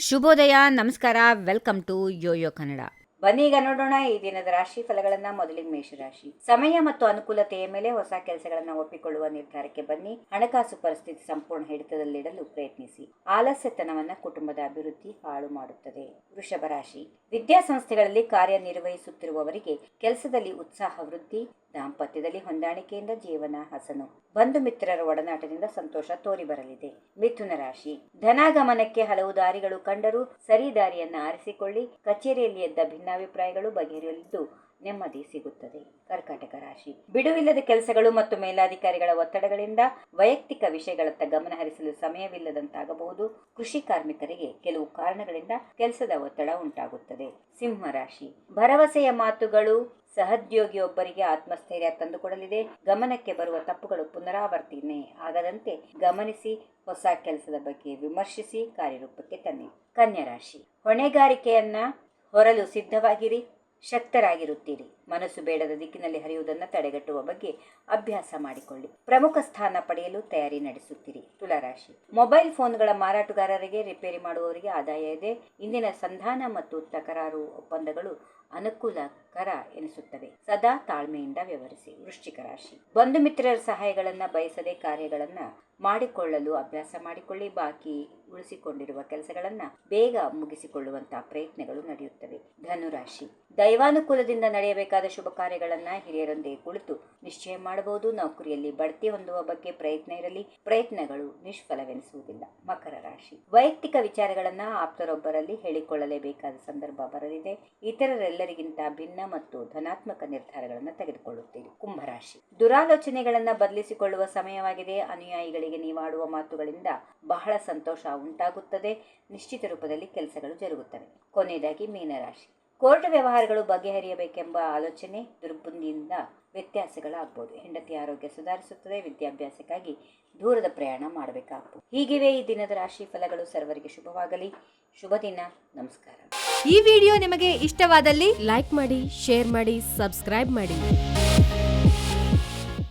ಶುಭೋದಯ, ನಮಸ್ಕಾರ, welcome to Yoyo Kannada. ಬನ್ನಿ ಈಗ ನೋಡೋಣ ಈ ದಿನದ ರಾಶಿ ಫಲಗಳನ್ನ. ಮೊದಲಿಗೆ ಮೇಷರಾಶಿ. ಸಮಯ ಮತ್ತು ಅನುಕೂಲತೆಯ ಮೇಲೆ ಹೊಸ ಕೆಲಸಗಳನ್ನ ಒಪ್ಪಿಕೊಳ್ಳುವ ನಿರ್ಧಾರಕ್ಕೆ ಬನ್ನಿ. ಹಣಕಾಸು ಪರಿಸ್ಥಿತಿ ಸಂಪೂರ್ಣ ಹಿಡಿತದಲ್ಲಿಡಲು ಪ್ರಯತ್ನಿಸಿ. ಆಲಸ್ಯತನವನ್ನ ಕುಟುಂಬದ ಅಭಿವೃದ್ಧಿ ಹಾಳು ಮಾಡುತ್ತದೆ. ವೃಷಭ ರಾಶಿ. ವಿದ್ಯಾಸಂಸ್ಥೆಗಳಲ್ಲಿ ಕಾರ್ಯನಿರ್ವಹಿಸುತ್ತಿರುವವರಿಗೆ ಕೆಲಸದಲ್ಲಿ ಉತ್ಸಾಹ ವೃದ್ಧಿ. ದಾಂಪತ್ಯದಲ್ಲಿ ಹೊಂದಾಣಿಕೆಯಿಂದ ಜೀವನ ಹಸನು. ಬಂಧು ಮಿತ್ರರ ಒಡನಾಟದಿಂದ ಸಂತೋಷ ತೋರಿ ಬರಲಿದೆ. ಮಿಥುನ ರಾಶಿ. ಧನಾಗಮನಕ್ಕೆ ಹಲವು ದಾರಿಗಳು ಕಂಡರೂ ಸರಿ ದಾರಿಯನ್ನ ಆರಿಸಿಕೊಳ್ಳಿ. ಕಚೇರಿಯಲ್ಲಿ ಎದ್ದ ಭಿನ್ನಾಭಿಪ್ರಾಯಗಳು ಬಗೆಹರಿಯಲಿದ್ದು ನೆಮ್ಮದಿ ಸಿಗುತ್ತದೆ. ಕರ್ಕಾಟಕ ರಾಶಿ. ಬಿಡುವಿಲ್ಲದ ಕೆಲಸಗಳು ಮತ್ತು ಮೇಲಾಧಿಕಾರಿಗಳ ಒತ್ತಡಗಳಿಂದ ವೈಯಕ್ತಿಕ ವಿಷಯಗಳತ್ತ ಗಮನ ಹರಿಸಲು ಸಮಯವಿಲ್ಲದಂತಾಗಬಹುದು. ಕೃಷಿ ಕಾರ್ಮಿಕರಿಗೆ ಕೆಲವು ಕಾರಣಗಳಿಂದ ಕೆಲಸದ ಒತ್ತಡ ಉಂಟಾಗುತ್ತದೆ. ಸಿಂಹ ರಾಶಿ. ಭರವಸೆಯ ಮಾತುಗಳು ಸಹೋದ್ಯೋಗಿಯೊಬ್ಬರಿಗೆ ಆತ್ಮಸ್ಥೈರ್ಯ ತಂದುಕೊಡಲಿದೆ. ಗಮನಕ್ಕೆ ಬರುವ ತಪ್ಪುಗಳು ಪುನರಾವರ್ತನೆ ಆಗದಂತೆ ಗಮನಿಸಿ. ಹೊಸ ಕೆಲಸದ ಬಗ್ಗೆ ವಿಮರ್ಶಿಸಿ ಕಾರ್ಯರೂಪಕ್ಕೆ ತನ್ನಿ. ಕನ್ಯಾ ರಾಶಿ. ಹೊಣೆಗಾರಿಕೆಯನ್ನ ಹೊರಲು ಸಿದ್ಧವಾಗಿರಿ. ಶಕ್ತರಾಗಿರುತ್ತೀರಿ. ಮನಸ್ಸು ಬೇಡದ ದಿಕ್ಕಿನಲ್ಲಿ ಹರಿಯುವುದನ್ನು ತಡೆಗಟ್ಟುವ ಬಗ್ಗೆ ಅಭ್ಯಾಸ ಮಾಡಿಕೊಳ್ಳಿ. ಪ್ರಮುಖ ಸ್ಥಾನ ಪಡೆಯಲು ತಯಾರಿ ನಡೆಸುತ್ತೀರಿ. ತುಲಾರಾಶಿ. ಮೊಬೈಲ್ ಫೋನ್ಗಳ ಮಾರಾಟಗಾರರಿಗೆ, ರಿಪೇರಿ ಮಾಡುವವರಿಗೆ ಆದಾಯ ಇದೆ. ಇಂದಿನ ಸಂಧಾನ ಮತ್ತು ತಕರಾರು ಒಪ್ಪಂದಗಳು ಅನುಕೂಲಕರ ಎನಿಸುತ್ತವೆ. ಸದಾ ತಾಳ್ಮೆಯಿಂದ ವ್ಯವಹರಿಸಿ. ವೃಶ್ಚಿಕ ರಾಶಿ. ಬಂಧು ಮಿತ್ರರ ಸಹಾಯಗಳನ್ನ ಬಯಸದೆ ಕಾರ್ಯಗಳನ್ನ ಮಾಡಿಕೊಳ್ಳಲು ಅಭ್ಯಾಸ ಮಾಡಿಕೊಳ್ಳಿ. ಬಾಕಿ ಉಳಿಸಿಕೊಂಡಿರುವ ಕೆಲಸಗಳನ್ನ ಬೇಗ ಮುಗಿಸಿಕೊಳ್ಳುವಂತಹ ಪ್ರಯತ್ನಗಳು ನಡೆಯುತ್ತವೆ. ಧನುರಾಶಿ. ದೈವಾನುಕೂಲದಿಂದ ನಡೆಯಬೇಕಾದ ಶುಭ ಕಾರ್ಯಗಳನ್ನ ಹಿರಿಯರೊಂದಿಗೆ ಕುಳಿತು ನಿಶ್ಚಯ ಮಾಡಬಹುದು. ನೌಕರಿಯಲ್ಲಿ ಬಡ್ತಿ ಹೊಂದುವ ಬಗ್ಗೆ ಪ್ರಯತ್ನ ಇರಲಿ. ಪ್ರಯತ್ನಗಳು ನಿಷ್ಫಲವೆನಿಸುವುದಿಲ್ಲ. ಮಕರ ರಾಶಿ. ವೈಯಕ್ತಿಕ ವಿಚಾರಗಳನ್ನ ಆಪ್ತರೊಬ್ಬರಲ್ಲಿ ಹೇಳಿಕೊಳ್ಳಲೇಬೇಕಾದ ಸಂದರ್ಭ ಬರಲಿದೆ. ಇತರರೆಲ್ಲರಿಗಿಂತ ಭಿನ್ನ ಮತ್ತು ಧನಾತ್ಮಕ ನಿರ್ಧಾರಗಳನ್ನು ತೆಗೆದುಕೊಳ್ಳುತ್ತೀರಿ. ಕುಂಭರಾಶಿ. ದುರಾಲೋಚನೆಗಳನ್ನ ಬದಲಿಸಿಕೊಳ್ಳುವ ಸಮಯವಾಗಿದೆ. ಅನುಯಾಯಿಗಳಿಗೆ ನೀವಾಡುವ ಮಾತುಗಳಿಂದ ಬಹಳ ಸಂತೋಷ ಉಂಟಾಗುತ್ತದೆ. ನಿಶ್ಚಿತ ರೂಪದಲ್ಲಿ ಕೆಲಸಗಳು ಜರುಗುತ್ತವೆ. ಕೊನೆಯದಾಗಿ ಮೀನರಾಶಿ. ಕೋರ್ಟ್ ವ್ಯವಹಾರಗಳು ಬಗೆಹರಿಯಬೇಕೆಂಬ ಆಲೋಚನೆ ದುರ್ಬುದ್ಧಿಯಿಂದ ವ್ಯತ್ಯಾಸಗಳಾಗಬಹುದು. ಹೆಂಡತಿ ಆರೋಗ್ಯ ಸುಧಾರಿಸುತ್ತದೆ. ವಿದ್ಯಾಭ್ಯಾಸಕ್ಕಾಗಿ ದೂರದ ಪ್ರಯಾಣ ಮಾಡಬೇಕಾಗಬಹುದು. ಹೀಗಿವೆ ಈ ದಿನದ ರಾಶಿ ಫಲಗಳು. ಸರ್ವರಿಗೆ ಶುಭವಾಗಲಿ. ಶುಭ ದಿನ. ನಮಸ್ಕಾರ. ಈ ವಿಡಿಯೋ ನಿಮಗೆ ಇಷ್ಟವಾದಲ್ಲಿ ಲೈಕ್ ಮಾಡಿ, ಶೇರ್ ಮಾಡಿ, ಸಬ್ಸ್ಕ್ರೈಬ್ ಮಾಡಿ.